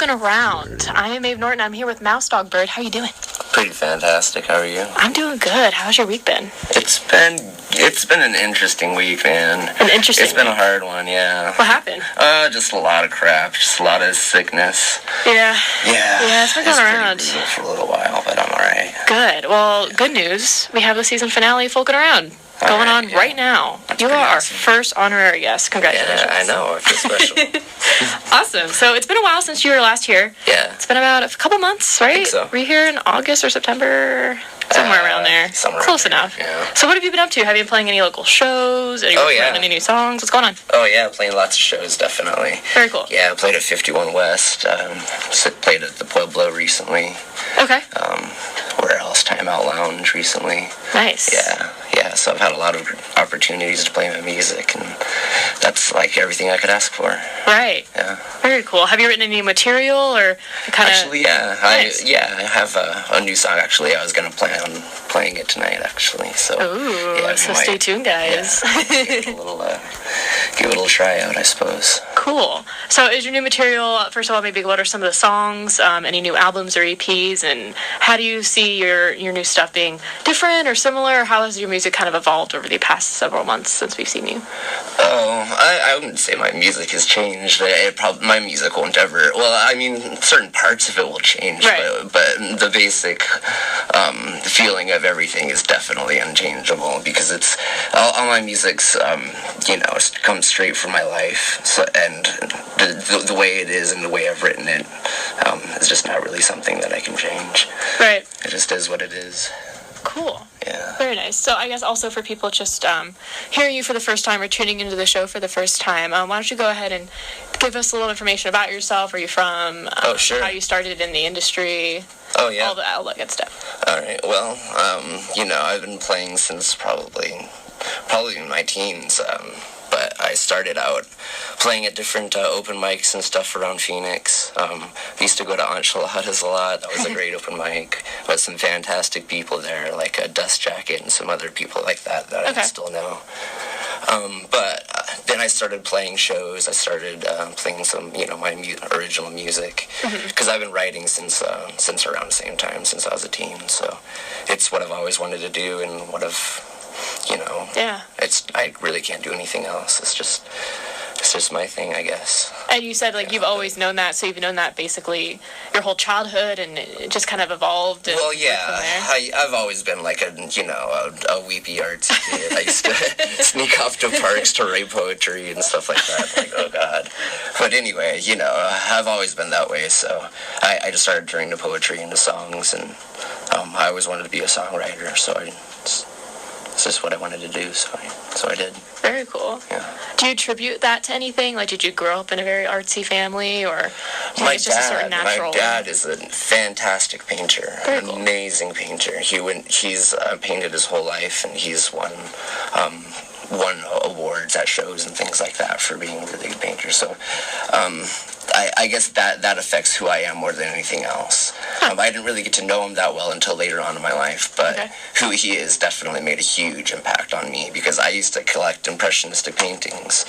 Folkn Around. I am Abe Norton. I'm here with Mouse Dog Bird. How are you doing? Pretty fantastic. How are you? I'm doing good. How's your week been? It's been an interesting week, man. It's been a hard one, yeah. What happened? Just a lot of crap. Just a lot of sickness. Yeah. Yeah. It's been going around. It's pretty brutal for a little while, but I'm alright. Good. Well, good news. We have the season finale of Folkn Around going on right now. That's you are our awesome. first honorary guest. Congratulations. Yeah, I know. I feel special. Awesome. So it's been a while since you were last here. Yeah. It's been about a couple months, right? I think so. Were you here in August or September? Somewhere around there. Close enough. Yeah. So what have you been up to? Have you been playing any local shows? Are you playing any new songs? What's going on? Oh, yeah. Playing lots of shows, definitely. Very cool. Yeah, I played at 51 West. Played at the Pueblo recently. Okay. Where else? Time Out Lounge recently. Nice. Yeah. So I've had a lot of opportunities to play my music, and that's like everything I could ask for. Right. Yeah. Very cool. Have you written any material or kind of? Actually, yeah. Nice. I have a new song. Actually, I was gonna plan on playing it tonight. Actually, so. Ooh. Yeah, so stay tuned, guys. Yeah, give it a little try out, I suppose. Cool. So is your new material, first of all, maybe what are some of the songs, any new albums or EPs, and how do you see your new stuff being different or similar? How has your music kind of evolved over the past several months since we've seen you? I wouldn't say my music has changed. My music won't ever. Well, I mean, certain parts of it will change, right. but the basic feeling of everything is definitely unchangeable because it's all my music's it comes straight from my life. So, and the way it is and the way I've written it is just not really something that I can change. Right. It just is what it is. Cool. Yeah. Very nice. So I guess also for people just hearing you for the first time or tuning into the show for the first time, why don't you go ahead and give us a little information about yourself, where you're from, sure. How you started in the industry, all that good stuff. All right. Well, I've been playing since probably in my teens, but I started out playing at different open mics and stuff around Phoenix. I used to go to Enchiladas a lot. That was a great open mic. With some fantastic people there, like a Dust Jacket and some other people like that I still know. But then I started playing shows. I started playing some, my original music, because I've been writing since around the same time, since I was a teen. So it's what I've always wanted to do, and what I've, I really can't do anything else. It's just my thing, I guess. And you said you've always known that, so you've known that basically your whole childhood, and it just kind of evolved. Well, yeah, I've always been like a weepy artsy kid. I used to sneak off to parks to write poetry and stuff like that. Like, oh God. But anyway, I've always been that way. So I just started turning to poetry into songs, and I always wanted to be a songwriter. So it's just what I wanted to do. So I did. Very cool. Yeah. Do you attribute that to anything? Like, did you grow up in a very artsy family, or my just a sort of natural? My dad is a fantastic painter, Very cool. Amazing painter. He's painted his whole life, and he's won awards at shows and things like that for being a really good painter. So I guess that affects who I am more than anything else. I didn't really get to know him that well until later on in my life, but who he is definitely made a huge impact on me, because I used to collect impressionistic paintings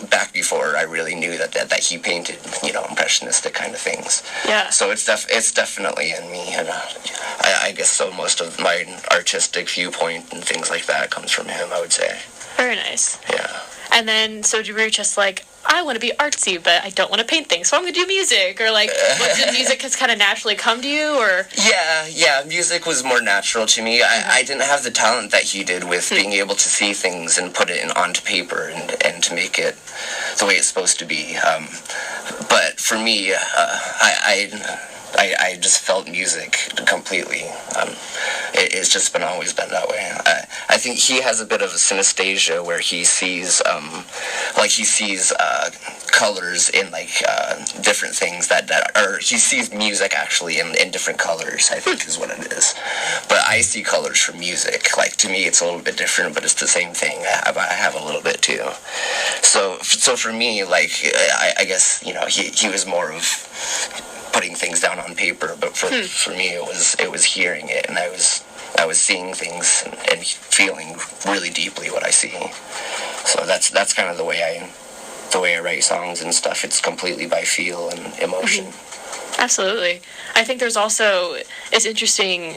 back before I really knew that he painted, impressionistic kind of things. Yeah. So it's definitely in me, and I guess so most of my artistic viewpoint and things like that comes from him, I would say. Very nice. Yeah. And then, so you were just like, I want to be artsy, but I don't want to paint things, so I'm going to do music? Or did music just kind of naturally come to you, or? Yeah, music was more natural to me. I didn't have the talent that he did with being able to see things and put it onto paper and to make it the way it's supposed to be. But for me, I just felt music completely. It's just always been that way. I think he has a bit of a synesthesia where he sees colors in different things or he sees music actually in different colors, I think is what it is. But I see colors from music. Like, to me, it's a little bit different, but it's the same thing. I have a little bit too. So for me, I guess, he was more of putting things down on paper, but for me it was hearing it, and I was seeing things and feeling really deeply what I see. So that's kind of the way the way I write songs and stuff. It's completely by feel and emotion. Absolutely. I think there's also, it's interesting,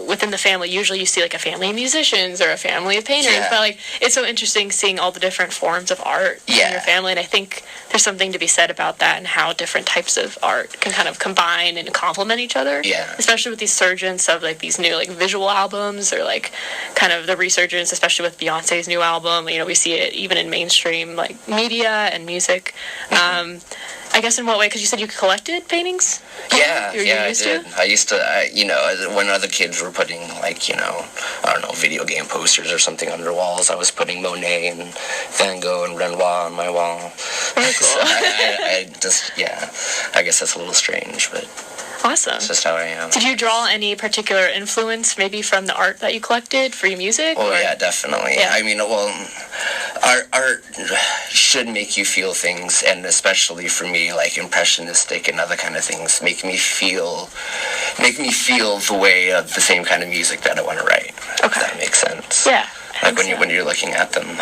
within the family, usually you see like a family of musicians or a family of painters, but like, it's so interesting seeing all the different forms of art in your family, and I think there's something to be said about that and how different types of art can kind of combine and complement each other. Yeah. Especially with the surgence of like these new like visual albums, or like kind of the resurgence, especially with Beyonce's new album. We see it even in mainstream like media and music. I guess in what way? Because you said you collected paintings? Yeah, I did. I used to, when other kids were putting, like, I don't know, video game posters or something on their walls, I was putting Monet and Van Gogh and Renoir on my wall. Very cool. So I guess that's a little strange, but awesome. It's just how I am. Did you draw any particular influence maybe from the art that you collected for your music? Oh, yeah, definitely. Yeah. I mean, art should make you feel things, and especially for me, like impressionistic and other kind of things, make me feel the way of the same kind of music that I want to write. Okay. If that makes sense. Yeah. Like when you're looking at them,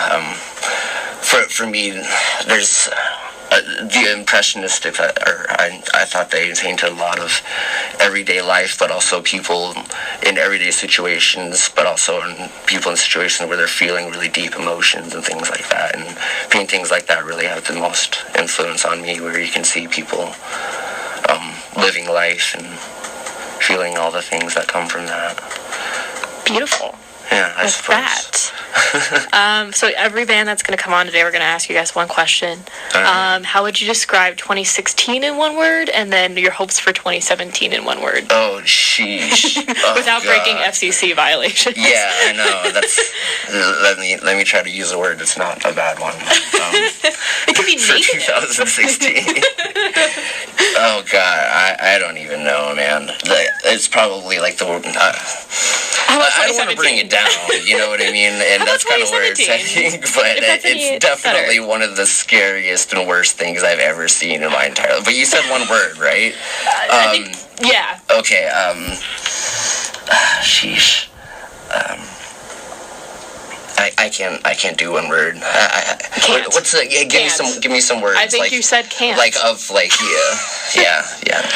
for me, there's the impressionistics. I thought they painted a lot of everyday life, but also people in everyday situations, but also in people in situations where they're feeling really deep emotions and things like that. And paintings like that really have the most influence on me, where you can see people living life and feeling all the things that come from that. Beautiful. Yeah, I suppose. That. So every band that's going to come on today, we're going to ask you guys one question. How would you describe 2016 in one word, and then your hopes for 2017 in one word? Oh, sheesh. Without breaking FCC violations. Yeah, I know. That's. Let me try to use a word that's not a bad one. It could be for 2016. Oh God, I don't even know, man. It's probably like the word. I don't want to bring it down, you know what I mean? And that's kind of where it's heading, but it's definitely one of the scariest and worst things I've ever seen in my entire life. But you said one word, right? I think, yeah. Okay, sheesh. I can't do one word. Can't. Give me some words. I think you said can't. Yeah.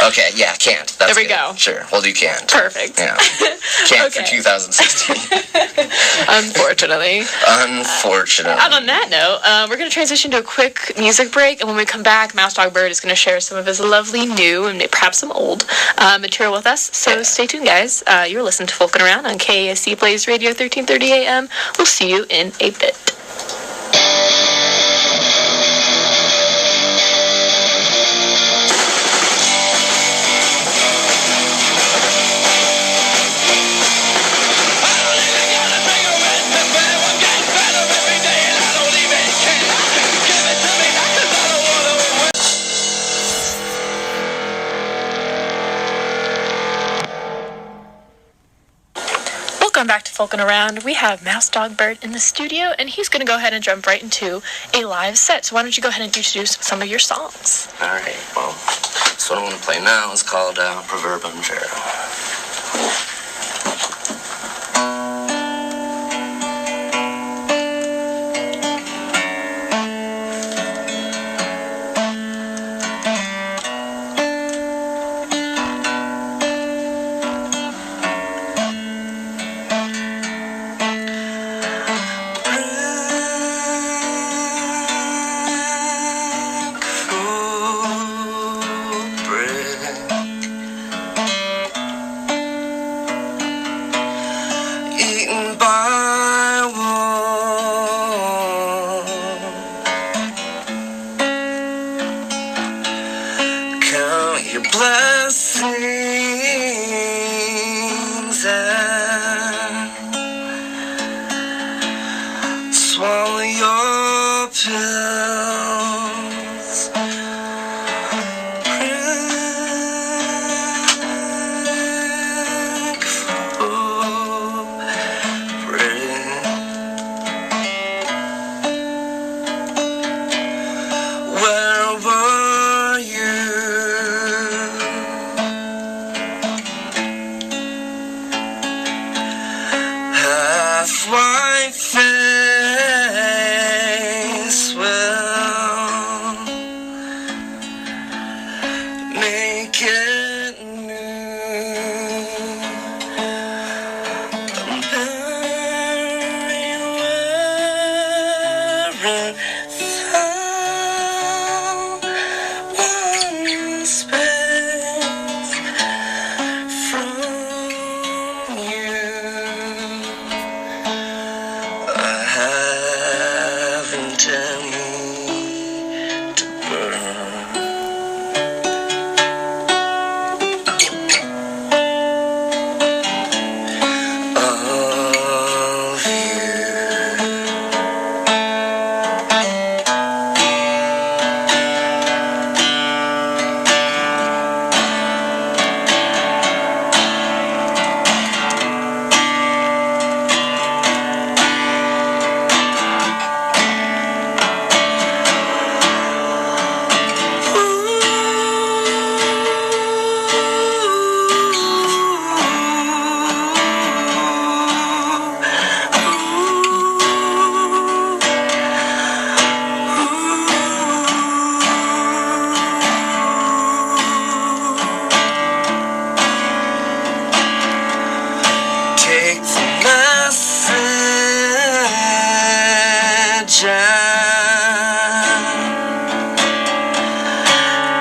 Okay, yeah, can't. That's there we good. go. Sure, we'll do can't. Perfect. Yeah. Can't for 2016. Unfortunately. And on that note, we're going to transition to a quick music break, and when we come back, Mouse Dog Bird is going to share some of his lovely new and perhaps some old material with us. So stay tuned, guys. You're listening to Folkn Around on KASC Blaze Radio 1330 AM. We'll see you in a bit. Welcome back to Folkn Around. We have Mouse Dog Bird in the studio, and he's going to go ahead and jump right into a live set. So why don't you go ahead and introduce some of your songs? All right. Well, so what I'm going to play now is called Proverba Infero. Blessings and swallow your pills. Break for break. Where were you get new. I'm very worried without one space from you. I haven't any to burn. Of you. Take the message and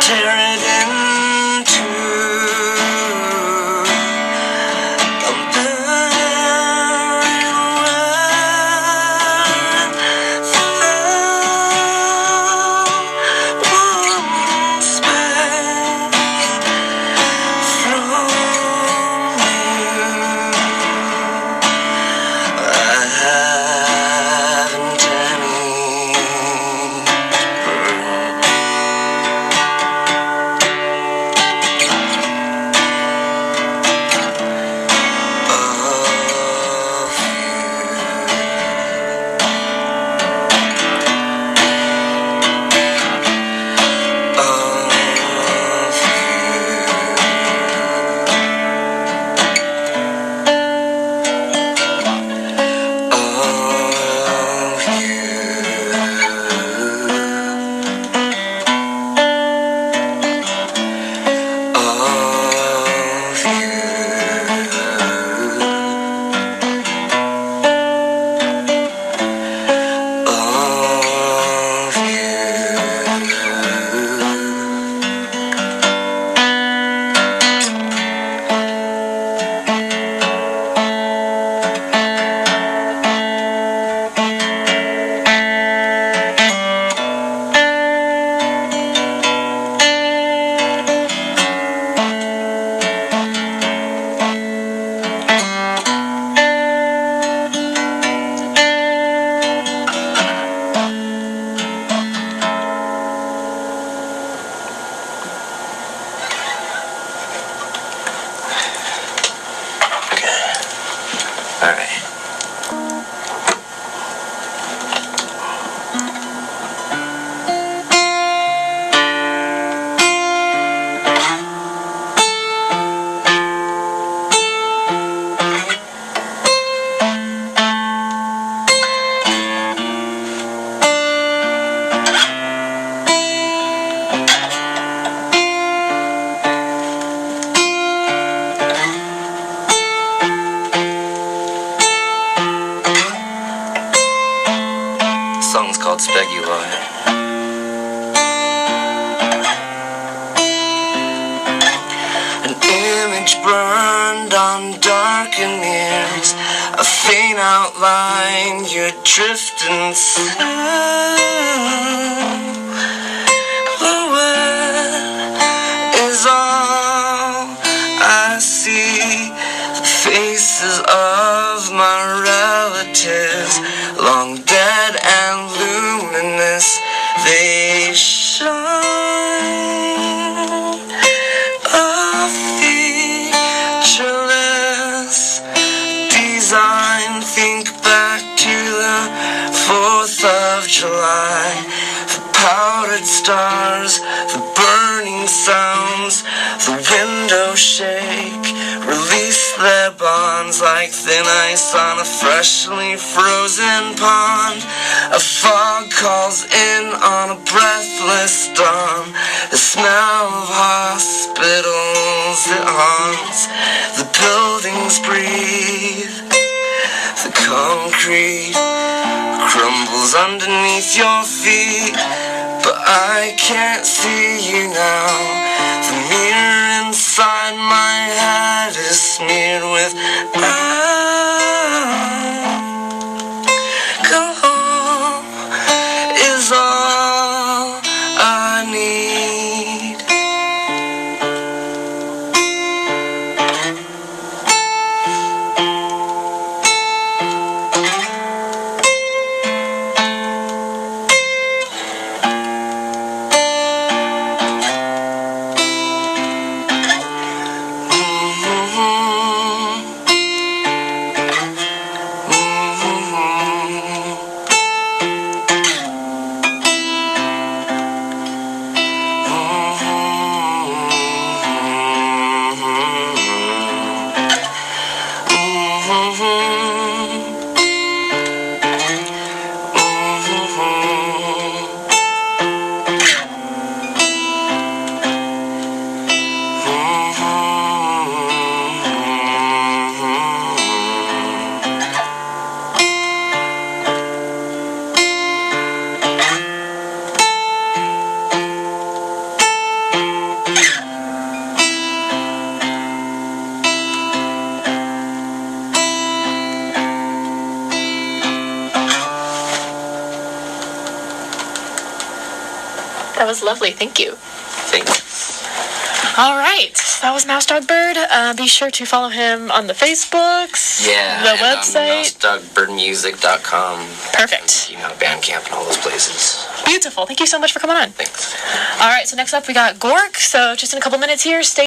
tear it in two. I'm very worried without one space from you. I haven't any All right. The song's called Speguloj. An image burned on darkened ears, a faint outline, you're drifting through. The wet is all I see, the faces of my relatives, long dead and luminous, they shine. A featureless design, think back to the 4th of July, the powdered stars, the burning sounds, the windows shake, release their bonds like thin ice on a freshly frozen pond. A fog calls in on a breathless dawn, the smell of hospital hospitals that haunts, the buildings breathe, the concrete crumbles underneath your feet, but I can't see you now. The mirror inside my head is smeared with alcohol is all I need. That was lovely. Thank you. Thanks. All right. That was Mouse Dog Bird. Be sure to follow him on the Facebooks, the website. MouseDogBirdMusic.com. Perfect. And, Bandcamp and all those places. Beautiful. Thank you so much for coming on. Thanks. All right. So next up, we got Gork. So just in a couple minutes here, stay